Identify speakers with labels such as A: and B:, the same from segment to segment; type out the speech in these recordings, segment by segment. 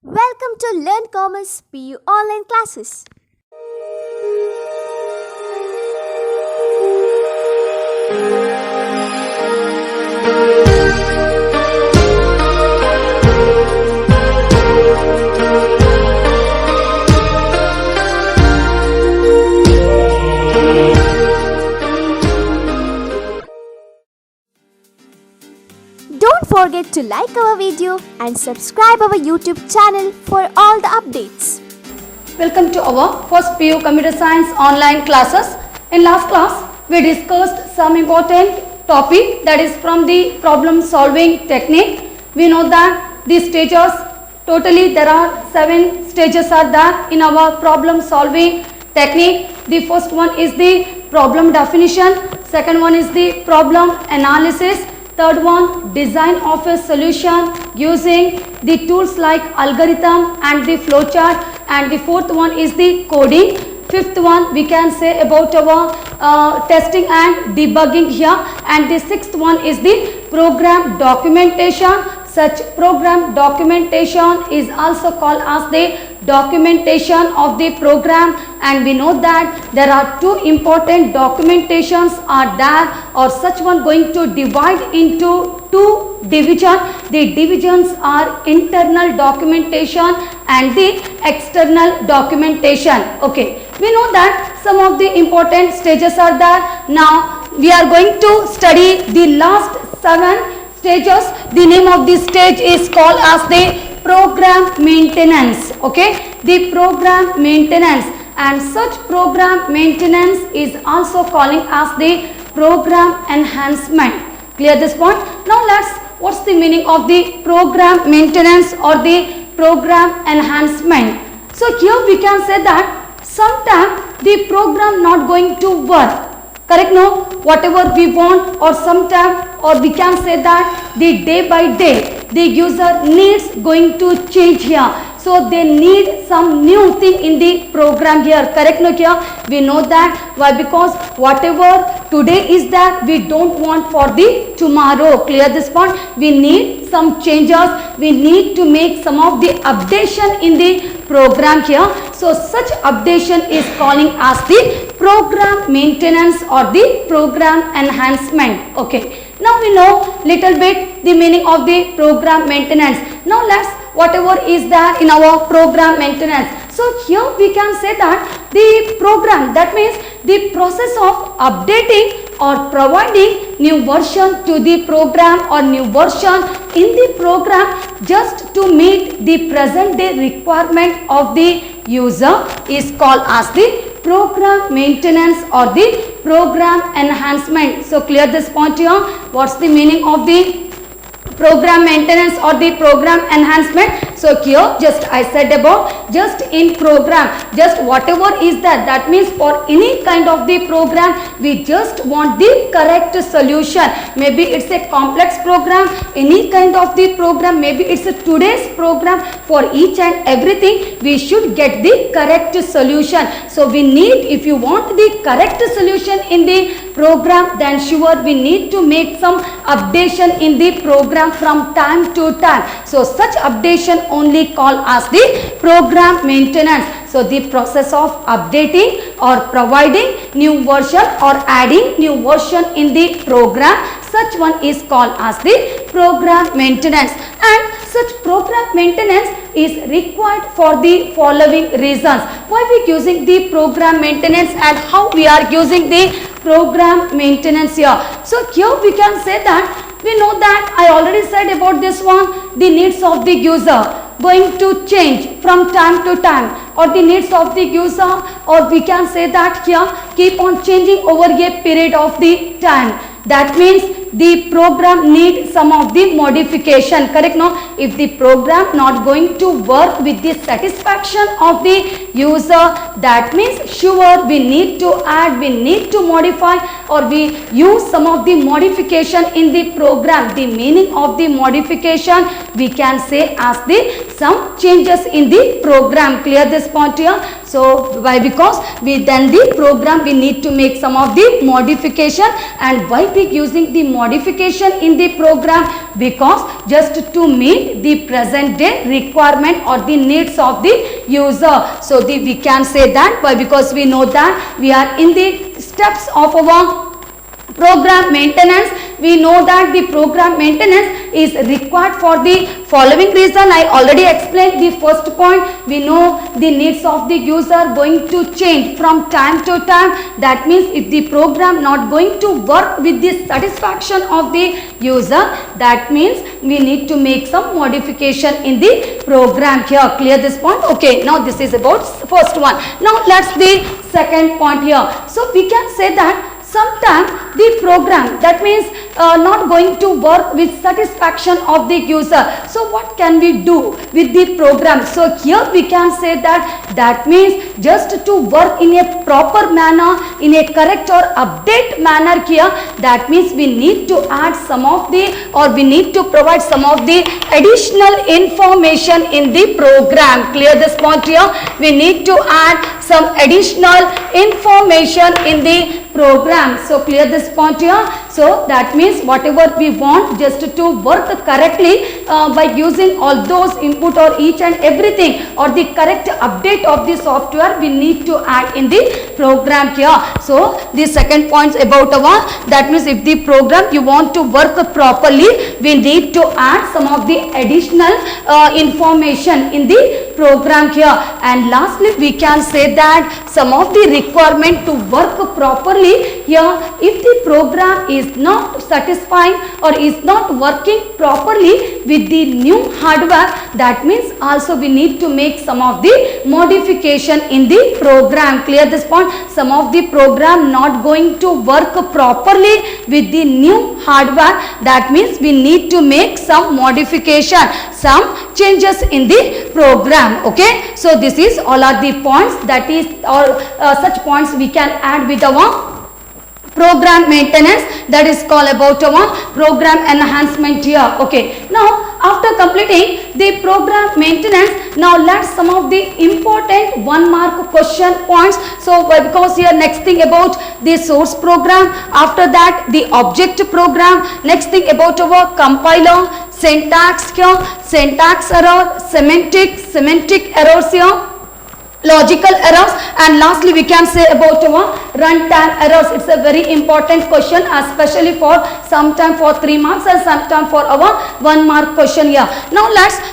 A: Welcome to Learn Commerce PU online classes. Don't forget to like our video and subscribe our YouTube channel for all the updates.
B: Welcome to our first PU Computer Science online classes. In last class, we discussed some important topic, that is from the problem solving technique. We know that these stages, totally there are 7 stages are there in our problem solving technique. The first one is the problem definition, second one is the problem analysis, third one design of a solution using the tools like algorithm and the flowchart, and the fourth one is the coding. Fifth one we can say about our testing and debugging here, and the sixth one is the program documentation. Such program documentation is also called as the documentation of the program, and we know that there are two important documentations are there, or such one going to divide into two division. The divisions are internal documentation and the external documentation. Okay, we know that some of the important stages are there. Now we are going to study the last 7 stages. The name of this stage is called as the program maintenance. Okay, the program maintenance, and such program maintenance is also calling as the program enhancement. Clear this point? Now what's the meaning of the program maintenance or the program enhancement? So here we can say that sometimes the program not going to work. Correct? No, whatever we want, or sometime, or we can say that the day by day the user needs going to change here. So they need some new thing in the program here. Correct? No, here we know that. Why? Because whatever today is that we don't want for the tomorrow. Clear this point? We need some changes. We need to make some of the updation in the program here. So such updation is calling as the program maintenance or the program enhancement. Okay. Now we know little bit the meaning of the program maintenance. Now whatever is there in our program maintenance. So here we can say that the program, that means the process of updating or providing new version to the program or new version in the program just to meet the present day requirement of the user is called as the program maintenance or the program enhancement. So clear this point here. What's the meaning of the program maintenance or the program enhancement? So here just I said about just in program, just whatever is that means for any kind of the program we just want the correct solution. Maybe it's a complex program, any kind of the program, maybe it's a today's program, for each and everything we should get the correct solution. So we need, if you want the correct solution in the program, then sure we need to make some updation in the program from time to time. So such updation only called as the program maintenance. So the process of updating or providing new version or adding new version in the program, such one is called as the program maintenance. And such program maintenance is required for the following reasons. Why we using the program maintenance and how we are using the program maintenance here? So here we can say that we know that I already said about this one, the needs of the user going to change from time to time, or the needs of the user, or we can say that here keep on changing over a period of the time. That means the program needs some of the modification. Correct? No, if the program not going to work with the satisfaction of the user, that means sure we need to add, we need to modify, or we use some of the modification in the program. The meaning of the modification we can say as the some changes in the program. Clear this point here? So why? Because we then the program we need to make some of the modification. And why we using the modification in the program? Because just to meet the present day requirement or the needs of the user. So we can say that why? Because we know that we are in the steps of our program maintenance. We know that the program maintenance is required for the following reason. I already explained the first point. We know the needs of the user going to change from time to time. That means if the program not going to work with the satisfaction of the user, that means we need to make some modification in the program here. Clear this point? Okay, now this is about first one. Now let's the second point here. So we can say that sometimes the program, that means not going to work with satisfaction of the user. So what can we do with the program? So here we can say that means just to work in a proper manner, in a correct or update manner here, that means we need to add some of the, or we need to provide some of the additional information in the program. Clear this point here? We need to add some additional information in the program. So clear this point here? So that means whatever we want just to work correctly by using all those input or each and everything or the correct update of the software, we need to add in the program here. So the second point about our, that means if the program you want to work properly, we need to add some of the additional information in the program here. And lastly we can say that some of the requirement to work properly here, if the program is not satisfying or is not working properly with the new hardware, that means also we need to make some of the modification in the program. Clear this point? Some of the program not going to work properly with the new hardware, that means we need to make some modification, some changes in the program. Okay, so this is all are the points, that is or such points we can add with our program maintenance, that is called about our program enhancement here. Okay, now after completing the program maintenance, now let's some of the important 1 mark question points. So because here next thing about the source program, after that the object program, next thing about our compiler, syntax here, syntax error, semantic errors here, logical errors, and lastly we can say about our runtime errors. It's a very important question, especially for sometime for 3 marks and sometime for our 1 mark question here. Now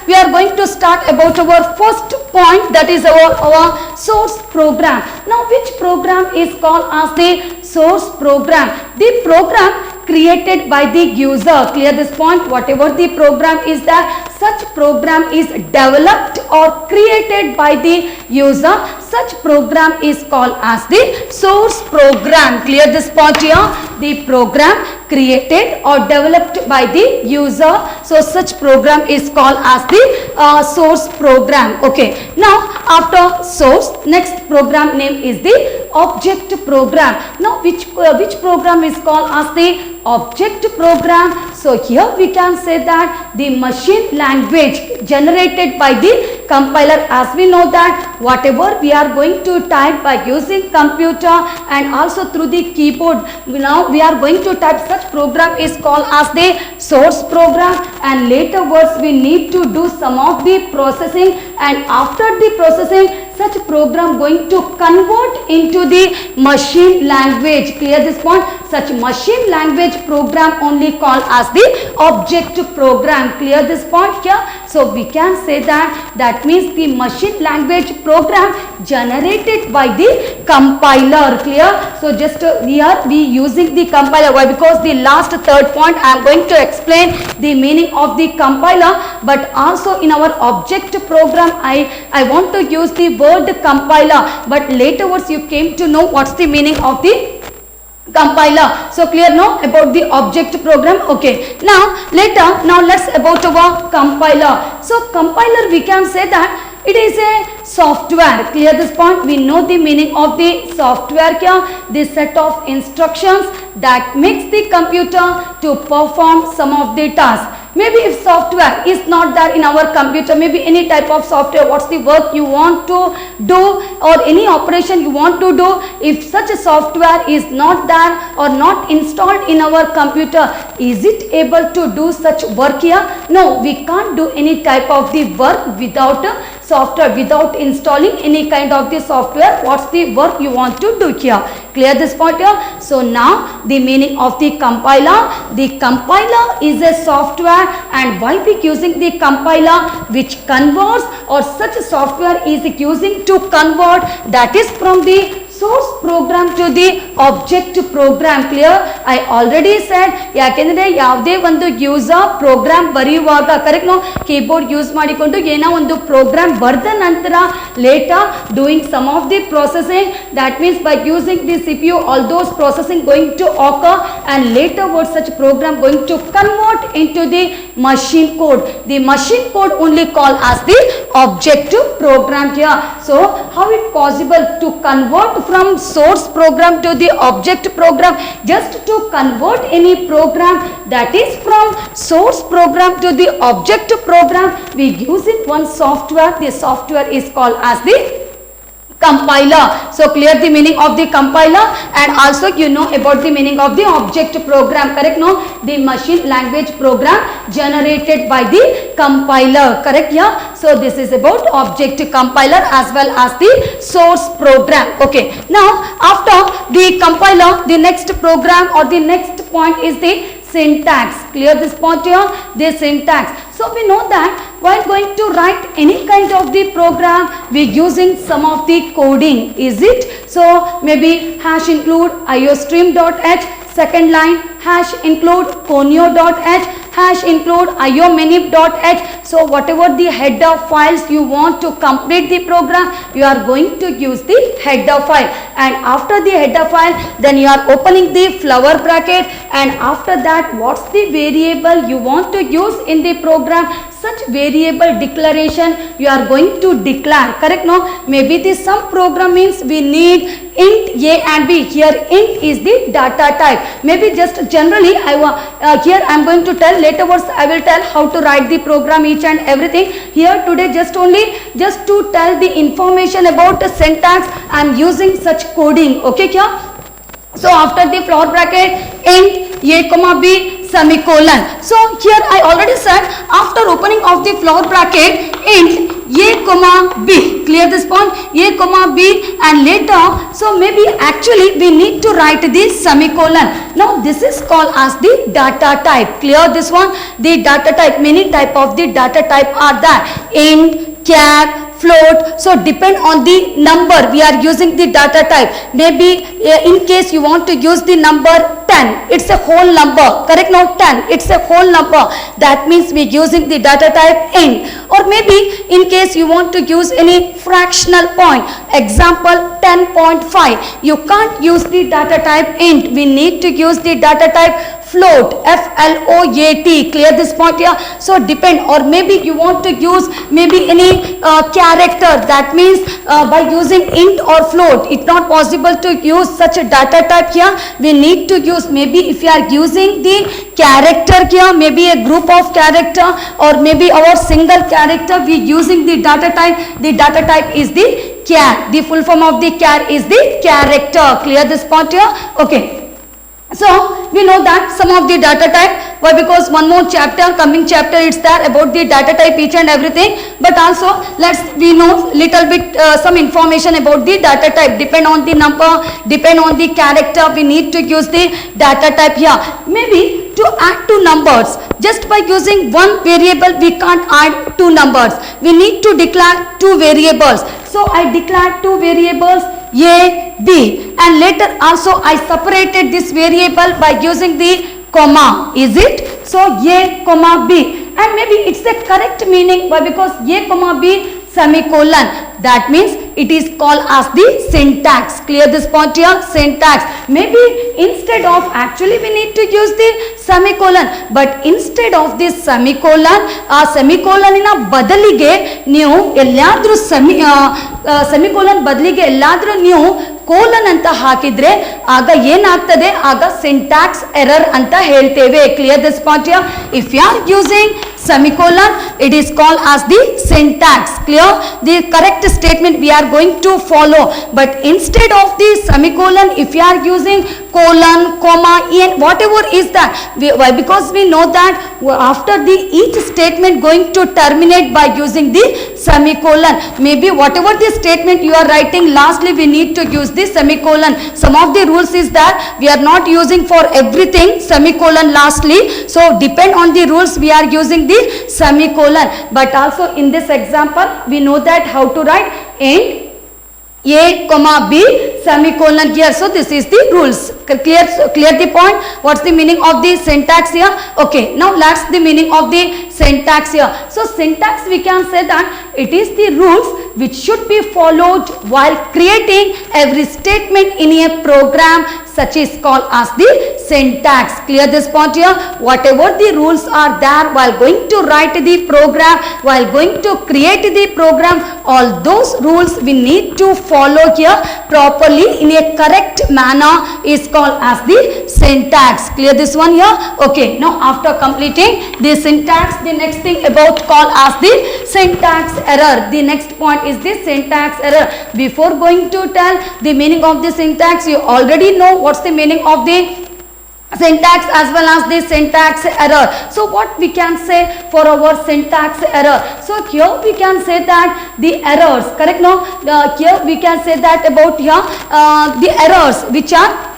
B: we are going to start about our first point, that is our source program. Now which program is called as the source program? The program created by the user. Clear this point? Whatever the program is that such program is developed or created by the user, such program is called as the source program. Clear this point here? The program created or developed by the user, so such program is called as the source program. Okay, now after source, next program name is the object program. Now which program is called as the object program? So here we can say that the machine language generated by the compiler, as we know that whatever we are going to type by using computer and also through the keyboard, now we are going to type, such program is called as the source program, and later words we need to do some of the processing, and after the processing such program going to convert into the machine language. Clear this point? Such machine language program only called as the object program. Clear this point here? So we can say that means the machine language program generated by the compiler. Clear? So just here we using the compiler. Why? Because the last third point I am going to explain the meaning of the compiler, but also in our object program I want to use the word compiler, but later words you came to know what's the meaning of the compiler. So clear now about the object program? Okay, now let's about our compiler. So compiler we can say that It is a software. Clear this point? We know the meaning of the software kya? The set of instructions that makes the computer to perform some of the tasks. Maybe if software is not there in our computer, maybe any type of software, what's the work you want to do or any operation you want to do, if such a software is not there or not installed in our computer, is it able to do such work here? No, we can't do any type of the work without software, without installing any kind of the software. What's the work you want to do here? Clear this point here? So now the meaning of the compiler. The compiler is a software, and why we using the compiler, which converts, or such a software is using to convert, that is from the source program to the object program. Clear? I already said, ಯಾಕೆಂದ್ರೆ ಯಾವುದೇ ಒಂದು user program ಬರೆಯುವಾಗ correct no keyboard use ಮಾಡಿಕೊಂಡು ಏನೋ ಒಂದು program ಬರೆದ ನಂತರ later doing some of the processing, that means by using the CPU all those processing going to occur, and later what such program going to convert into the machine code. The machine code only called as the object program here. So how it possible to convert from source program to the object program? Just to convert any program that is from source program to the object program, we using one software. The software is called as the compiler. So clear the meaning of the compiler, and also you know about the meaning of the object program, correct? No, the machine language program generated by the compiler, correct? Yeah, so this is about object compiler as well as the source program. Okay, now after the compiler, the next program or the next point is the syntax. Clear this point here? The syntax. So we know that while going to write any kind of the program, we using some of the coding, is it? So maybe hash include iostream.h, second line hash include conio.h, hash include iomanip.h. So whatever the header files you want to complete the program, you are going to use the header file, and after the header file, then you are opening the flower bracket, and after that what's the variable you want to use in the program, such variable declaration you are going to declare, correct? No, maybe this some program means we need int a and b. Here int is the data type. Maybe just generally here I am going to tell, later words I will tell how to write the program, each and everything. Here today just to tell the information about the syntax, I am using such coding. Okay, kya? So after the flower bracket, int a comma b semicolon. So here I already said, after opening of the flower bracket, int a comma b. Clear this point? A comma b, and later, so maybe actually we need to write this semicolon. Now this is called as the data type. Clear this one? The data type, many type of the data type are there. Int, char, float. So depend on the number we are using the data type. Maybe in case you want to use the number 10, it's a whole number, correct? No, 10, it's a whole number. That means we using the data type int. Or maybe in case you want to use any fractional point, example 10.5, you can't use the data type int. We need to use the data type float, F-L-O-A-T. Clear this point here? So depend, or maybe you want to use maybe any character, that means by using int or float, it's not possible to use such a data type here. We need to use, maybe if you are using the character here, maybe a group of character or maybe our single character, we using the data type. The data type is the char. The full form of the char is the character. Clear this point here? Okay. So we know that some of the data type, why? Because one more chapter, coming chapter, it's there about the data type, each and everything. But also we know little bit some information about the data type. Depend on the number, depend on the character, we need to use the data type here. Maybe to add two numbers, just by using one variable we can't add two numbers. We need to declare two variables. So I declared two variables, A, B, and later also I separated this variable by using the comma, is it? So A comma B, and maybe it's the correct meaning, why? Because A comma B semicolon, that means it is called as the syntax. Clear this point here? Syntax. Maybe instead of, actually we need to use the semicolon, but instead of this semicolon, ಸೆಮಿಕೋಲನಿನ ಬದಲಿಗೆ ನೀವು ಎಲ್ಲಾದ್ರೂ semicolon ಬದಲಿಗೆ ಎಲ್ಲಾದ್ರೂ ನೀವು colon ಅಂತ ಹಾಕಿದ್ರೆ ಆಗ ಏನಾಗ್ತದೆ, ಆಗ ಸಿಂಟ್ಯಾಕ್ಸ್ ಎರರ್ ಅಂತ ಹೇಳ್ತೇವೆ. Clear this point here? If you are using semicolon, it is called as the syntax. Clear? The correct statement we are going to follow, but instead of the semicolon, if you are using colon, comma, en, whatever is that, why? Because we know that after the each statement going to terminate by using the semicolon. Maybe whatever the statement you are writing, lastly we need to use the semicolon. Some of the rules is that we are not using for everything semicolon lastly, so depend on the rules we are using the semicolon. But also in this example we know that how to write end A comma B semicolon here. So this is the rules. Clear the point? What's the meaning of the syntax here? Okay, now let's the meaning of the syntax here. So syntax, we can say that it is the rules which should be followed while creating every statement in a program, such is called as the syntax. Clear this point here? Whatever the rules are there while going to write the program, while going to create the program, all those rules we need to follow here properly in a correct manner is called as the syntax. Clear this one here? Okay, now after completing the syntax, the next thing about called as the syntax error. The next point is the syntax error. Before going to tell the meaning of the syntax, you already know what's the meaning of the syntax as well as the syntax error. So what we can say for our syntax error? So here we can say that the errors, correct? No, here we can say that about here the errors which are,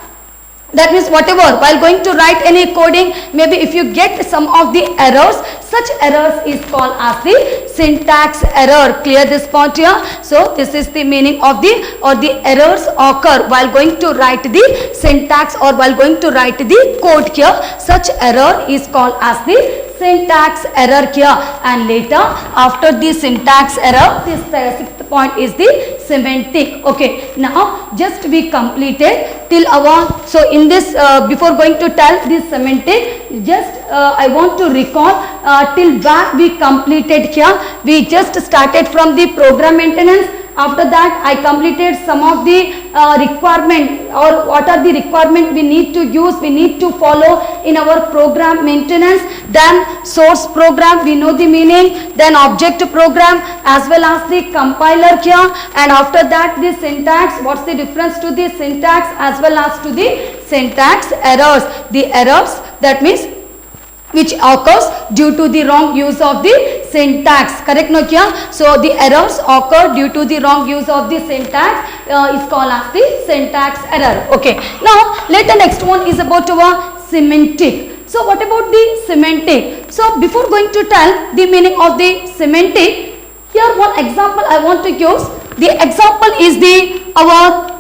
B: that means whatever while going to write any coding, maybe if you get some of the errors, such errors is called as the syntax error. Clear this point here? So this is the meaning of the, or the errors occur while going to write the syntax or while going to write the code here. Such error is called as the syntax error here. And later after the syntax error, this sixth point is the semantic. Okay, now just we completed till our, so in this before going to tell this semantic, just I want to recall till where we completed here. We just started from the program maintenance. After that I completed some of the requirement, or what are the requirement we need to use, we need to follow in our program maintenance. Then source program, we know the meaning. Then object program as well as the compiler here. And after that the syntax, what's the difference to the syntax as well as to the syntax errors. The errors, that means which occurs due to the wrong use of the syntax. Correct, no here? So the errors occur due to the wrong use of the syntax is called as the syntax error. Okay, now later next one is about our semantic. So what about the semantic? So before going to tell the meaning of the semantic, here one example I want to use. The example is the our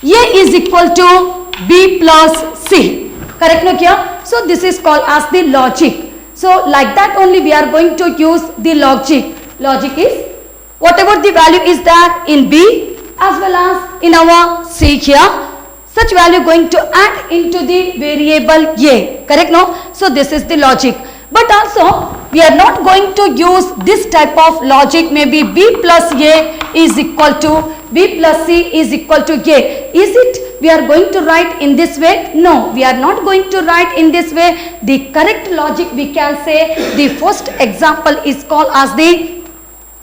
B: A is equal to B plus C. Correct, no here? So this is called as the logic. So like that only we are going to use the logic. Logic is whatever the value is there in B as well as in our C here, such value going to add into the variable A. Correct, no? So this is the logic. But also we are not going to use this type of logic. Maybe B plus A is equal to B plus C is equal to A. Is it we are going to write in this way? No, we are not going to write in this way. The correct logic, we can say the first example is called as the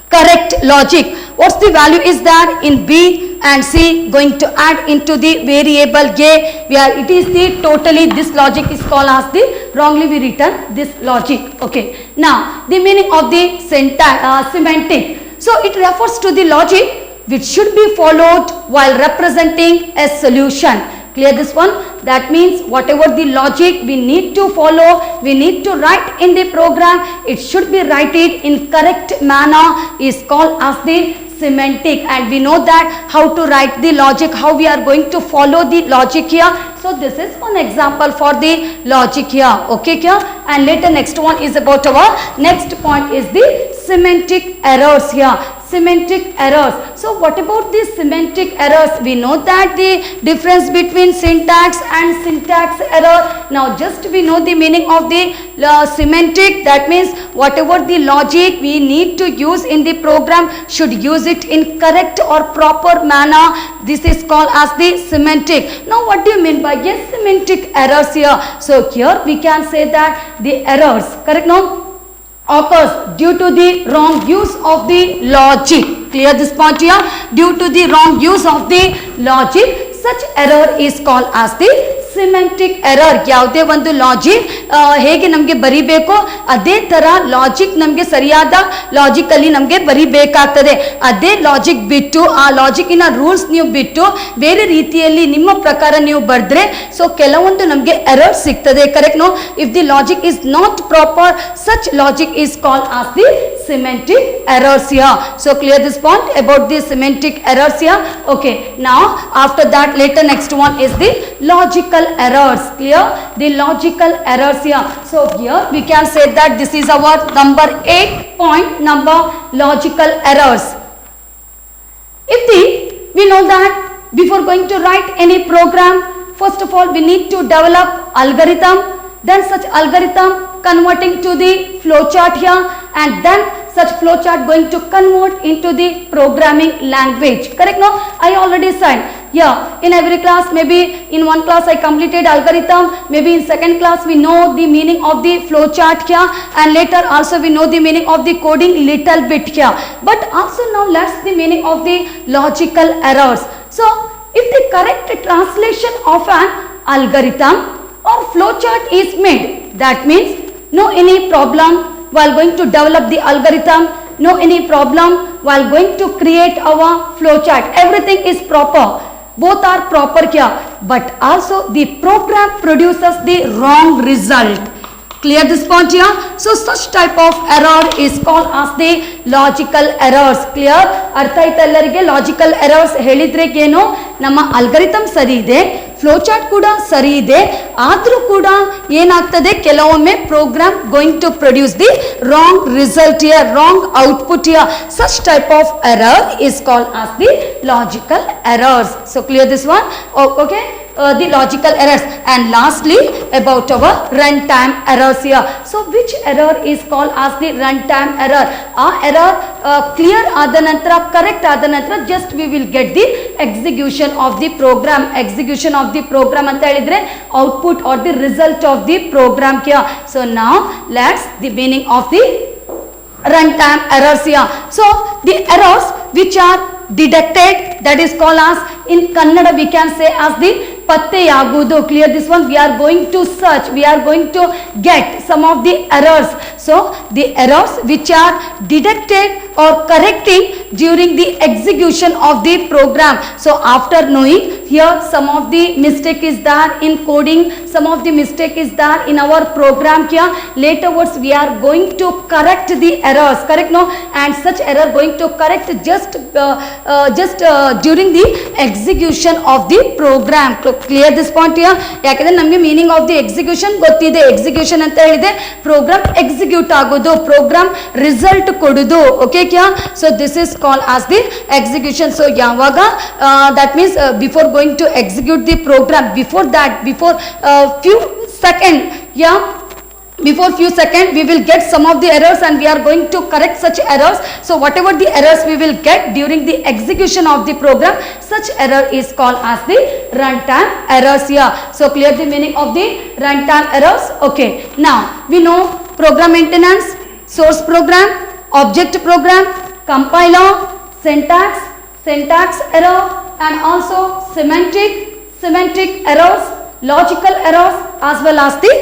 B: correct logic. What's the value is there in B and C going to add into the variable A, where it is the totally, this logic is called as the wrongly we written this logic. Okay, now the meaning of the syntax semantic. So it refers to the logic which should be followed while representing a solution. Clear this one? That means whatever the logic we need to follow, we need to write in the program, it should be written in correct manner is called as the semantic. And we know that how to write the logic, how we are going to follow the logic here. So this is one example for the logic here. Okay here? And later next one is about our next point is the semantic errors here. semantic errors. So what about the semantic errors? We know that the difference between syntax and syntax error. Now just we know the meaning of the semantic, that means whatever the logic we need to use in the program should use it in correct or proper manner. This is called as the semantic. Now what do you mean by yes semantic errors here? So here we can say that the errors, correct now, occurs due to the wrong use of the logic. Clear this point here? Due to the wrong use of the logic, such error is called as the semantic error. ಯಾವುದೇ ಒಂದು logic ಹೇಗೆ ನಮಗೆ ಬರಿಬೇಕು ಅದೇ ತರ logic ನಮಗೆ ಸರಿಯಾದ ಲಾಜಿಕಲ್ಲಿ ನಮಗೆ ಬರಿಬೇಕಾಗ್ತದೆ. ಅದೇ ಲಾಜಿಕ್ ಬಿಟ್ಟು ಆ ಲಾಜಿಕ್ಕಿನ ರೂಲ್ಸ್ ನೀವು ಬಿಟ್ಟು ಬೇರೆ ರೀತಿಯಲ್ಲಿ ನಿಮ್ಮ ಪ್ರಕಾರ ನೀವು ಬರೆದ್ರೆ ಸೊ ಕೆಲವೊಂದು ನಮಗೆ ಎರರ್ ಸಿಗ್ತದೆ. Correct no? If the logic is not proper, such logic is called as the semantic errors here. So clear this point about the semantic errors here. Okay, now after that later next one is the logical errors. Clear? The logical errors here. So here we can say that this is our number 8 point, number logical errors. We know that before going to write any program, first of all we need to develop algorithm, then such algorithm converting to the flowchart here, and then such flowchart going to convert into the programming language. Correct? No? I already said. Yeah, in every class, maybe in one class I completed algorithm, maybe in second class we know the meaning of the flowchart here, and later also we know the meaning of the coding little bit here. But also now let's the meaning of the logical errors. So if the correct translation of an algorithm or flowchart is made, that means no any problem while going to develop the algorithm, no any problem while going to create our flowchart. Everything is proper. Both are proper here. But also the program produces the wrong result. Clear this point here? So such type of error is called as the logical errors. Clear? ಅರ್ಥ ಆಯ್ತಾ ಎಲ್ಲರಿಗೆ? Logical errors ಹೇಳಿದ್ರೆ ಏನು, ನಮ್ಮ ಅಲ್ಗರಿಥಮ್ ಸರಿ ಇದೆ, flowchart ಕೂಡ ಸರಿ ಇದೆ, ಆದರೂ ಕೂಡ ಏನಾಗ್ತದೆ ಕೆಲವೊಮ್ಮೆ program going to produce the wrong result here, wrong output here. Such type of error is called as the logical errors. So clear this one? Okay, the logical errors. And lastly about our runtime errors here. So which error is called as the runtime error? Error clear ಆದ ನಂತರ, correct ಆದ ನಂತರ just we will get the execution of the program. Execution of the program ಅಂತ ಹೇಳಿದ್ರೆ output or the result of the program here. So now let's the meaning of the runtime errors here. So the errors which are detected, that is called as, in Kannada we can say as the ಪತ್ತೆಯಾಗುವುದು. Clear this one? We are going to search, we are going to get some of the errors. So the errors which are detected or correcting during the execution of the program. So after knowing here some of the mistake is there in coding, some of the mistake is there in our program here, laterwards we are going to correct the errors. Correct? No? And such error going to correct just during the execution of the program. Clear this point here? ಯಾಕಂದ್ರೆ ನಮಗೆ meaning of the execution ಗೊತ್ತಿದೆ. Execution ಅಂತ ಹೇಳಿದೆ program execute ಆಗೋದು, program result ಕೊಡೋದು. Okay ಕ್ಯಾ? So this is called as the execution. So ಯಾವಾಗ that means before going to execute the program, before that, before few second, yeah before few seconds we will get some of the errors and we are going to correct such errors. So whatever the errors we will get during the execution of the program, such error is called as the runtime errors here. So clear the meaning of the runtime errors? Okay, now we know program maintenance, source program, object program, compiler, syntax error, and also semantic errors, logical errors, as well as the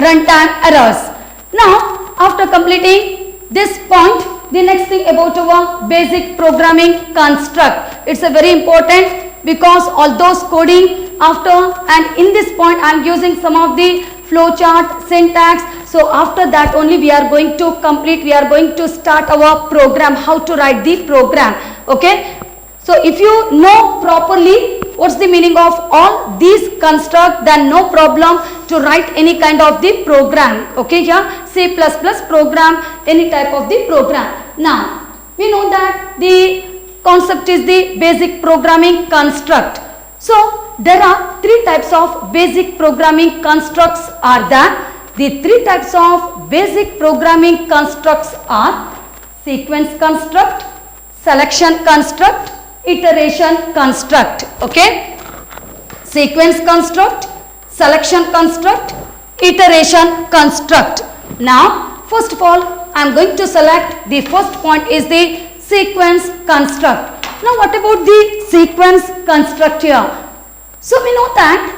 B: runtime errors. Now after completing this point, the next thing about our basic programming construct, it's a very important, because all those coding after, and in this point I am using some of the flowchart, syntax. So after that only we are going to complete, we are going to start our program, how to write the program. Okay, so if you know properly what's the meaning of all these construct, then no problem to write any kind of the program. Okay, yeah, C++ program, any type of the program. Now we know that the concept is the basic programming construct. So there are three types of basic programming constructs are there. The three types of basic programming constructs are sequence construct, selection construct, iteration construct. Okay, sequence construct, selection construct, iteration construct. Now first of all I am going to select the first point is the sequence construct. Now what about the sequence construct here? So we know that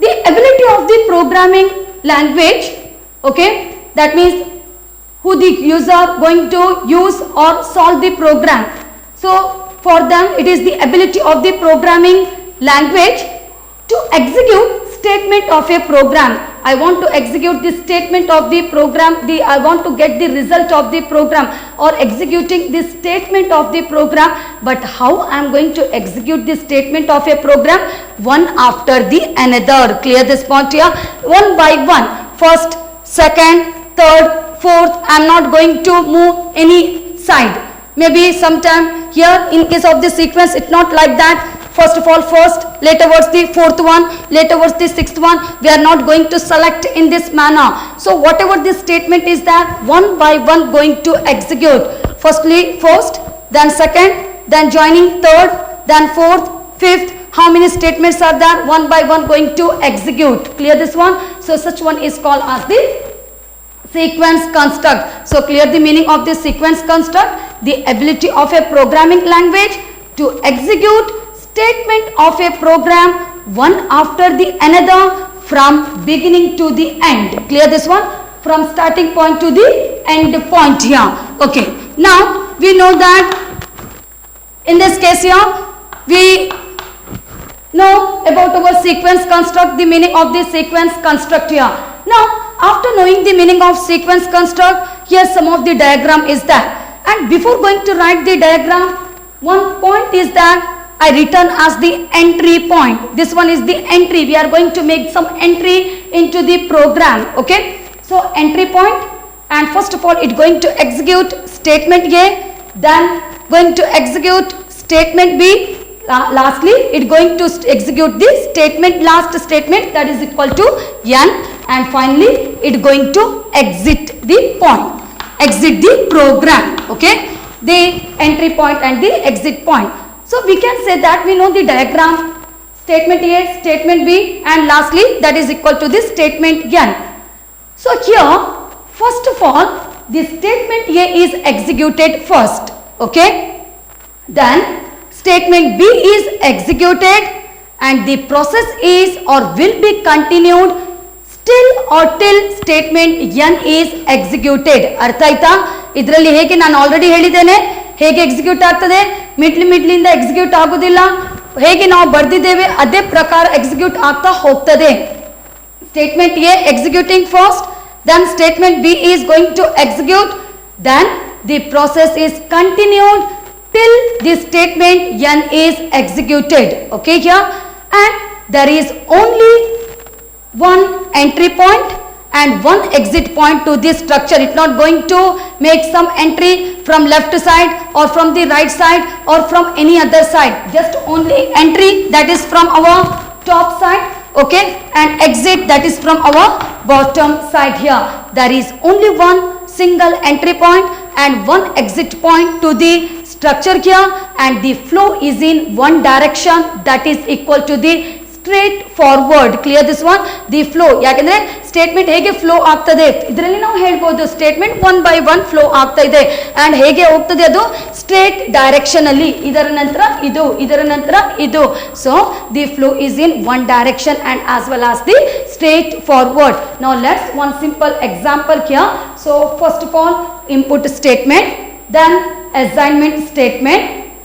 B: the ability of the programming language, okay, that means who the user going to use or solve the program. So for them it is the ability of the programming language to execute statement of a program. I want to execute the statement of the program, I want to get the result of the program or executing the statement of the program. But how I am going to execute the statement of a program? One after the another. Clear this point here? One by one. First, second, third, fourth. I am not going to move any side. Maybe sometime here in case of the sequence it's not like that. First of all first, later towards the fourth one, later towards the sixth one. We are not going to select in this manner. So whatever this statement is that one by one going to execute. Firstly first, then second, then joining third, then fourth, fifth. How many statements are there? One by one going to execute. Clear this one? So such one is called as the sequence construct. So clear the meaning of this sequence construct. The ability of a programming language to execute statement of a program one after the another from beginning to the end. Clear this one? From starting point to the end point here. Okay. Now we know that in this case here we know about our sequence construct, the meaning of the sequence construct here. Now after knowing the meaning of sequence construct, here some of the diagram is there. And before going to write the diagram, one point is that I written as the entry point. This one is the entry. We are going to make some entry into the program. Okay. So entry point, and first of all it going to execute statement A, then going to execute statement B, lastly it going to execute the statement, last statement, that is equal to N, and finally it going to exit the point, exit the program. Okay, the entry point and the exit point. So we can say that we know the diagram, statement A, statement B, and lastly that is equal to this statement N. So here first of all the statement A is executed first. Okay, then statement B is executed and the process is or will be continued still or till statement N is executed. ಅರ್ಥ ಆಯ್ತಾ? ಇದರಲ್ಲಿ ಹೇಗೆ ನಾನು already ಹೇಳಿದ್ದೇನೆ ಹೇಗೆ execute ಆಗ್ತದೆ, ಮಿಡ್ಲಿಂದ execute ಆಗುವುದಿಲ್ಲ, ಹೇಗೆ ನಾವು ಬರೆದಿದ್ದೇವೆ ಅದೇ ಪ್ರಕಾರ ಎಕ್ಸಿಕ್ಯೂಟ್ ಆಗ್ತಾ ಹೋಗ್ತದೆ. Statement A executing first, then statement B is going to execute, then the process is continued till the statement N is executed. Okay here, and there is only one entry point and one exit point to this structure. It's not going to make some entry from left side or from the right side or from any other side. Just only entry, that is from our top side. Okay, and exit, that is from our bottom side here. There is only one single entry point and one exit point to the structure here, and the flow is in one direction, that is equal to the straight forward. Clear this one? The flow, ಯಾಕಂದ್ರೆ statement ಹೇಗೆ flow ಆಗ್ತದೆ ಇದರಲ್ಲಿ ನಾವು ಹೇಳ್ಬೋದು statement one by one flow ಆಗ್ತಾ ಇದೆ and ಹೇಗೆ ಹೋಗ್ತದೆ ಅದು ಸ್ಟ್ರೇಟ್ ಡೈರೆಕ್ಷನ್ ಅಲ್ಲಿ, ಇದರ ನಂತರ ಇದು, ಇದರ ನಂತರ ಇದು. So the flow is in one direction and as well as the straight forward. Now let's one simple example here. So first of all input statement, then assignment statement,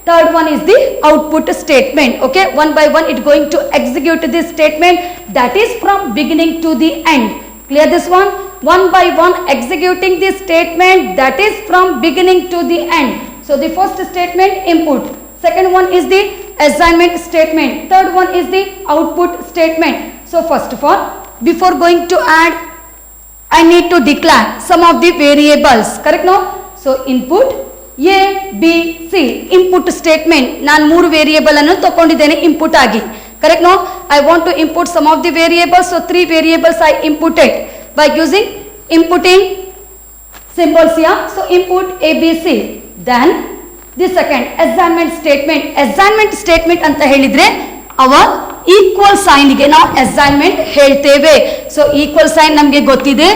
B: third one is the output statement. Okay, one by one it going to execute this statement, that is from beginning to the end. Clear this one? One by one executing this statement, that is from beginning to the end. So the first statement input, second one is the assignment statement, third one is the output statement. So first of all, before going to add, I need to declare some of the variables, correct? No? So input, A B C input statement. ನಾನು 3 variable ಅನ್ನು ತಗೊಂಡಿದ್ದೇನೆ input ಆಗಿ. Correct no? I want to input some of the variables. So 3 variables I inputted by using inputting symbols here. So input A B C. Then the second assignment statement. Assignment statement ಅಂತ ಹೇಳಿದ್ರೆ our equal sign ಗೆ ನಾವು assignment ಹೇಳ್ತೇವೆ. So equal sign ನಮಗೆ ಗೊತ್ತಿದೆ.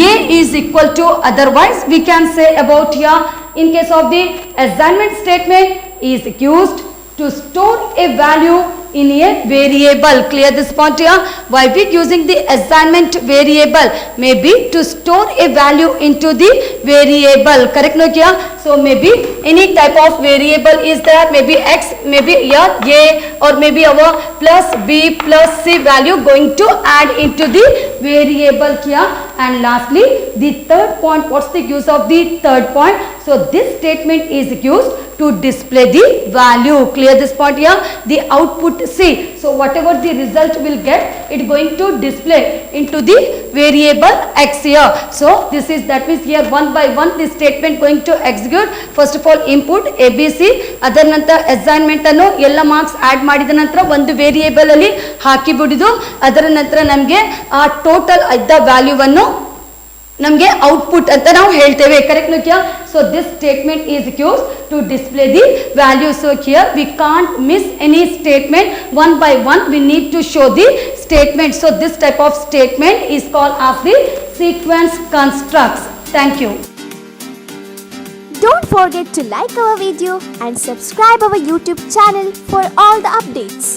B: A is equal to, otherwise we can say about here in case of the assignment statement is used to store a value in a variable. Clear this point here? Why we using the assignment variable? Maybe to store a value into the variable. Correct no here? So maybe any type of variable is there, maybe x, maybe here a, or maybe our plus b plus c value going to add into the variable here. And lastly the third point, what's the use of the third point? So this statement is used to display the value. Clear this point here? The output C. So whatever the result will get, it going to display into the variable x here. So this is, that means here one by one this statement going to execute. First of all input A B C, ಅದರ ನಂತರ assignment ಅನ್ನು ಎಲ್ಲ marks add ಮಾಡಿದ ನಂತರ ಒಂದು variable ಅಲ್ಲಿ ಹಾಕಿ ಬಿಡುದು. ಅದರ ನಂತರ ನಮಗೆ ಆ ಟೋಟಲ್ ಇದ್ದ ವ್ಯಾಲ್ಯೂ ಅನ್ನು ನಮಗೆ ಔಟ್ಪುಟ್ ಅಂತ ನಾವು ಹೇಳ್ತೇವೆ. Correct no? So this statement is use to display the value. So here we can't miss any statement. One by one we need to show the statement. So this type of statement is called as the sequence constructs. Thank you.
A: Don't forget to like our video and subscribe our YouTube channel for all the updates.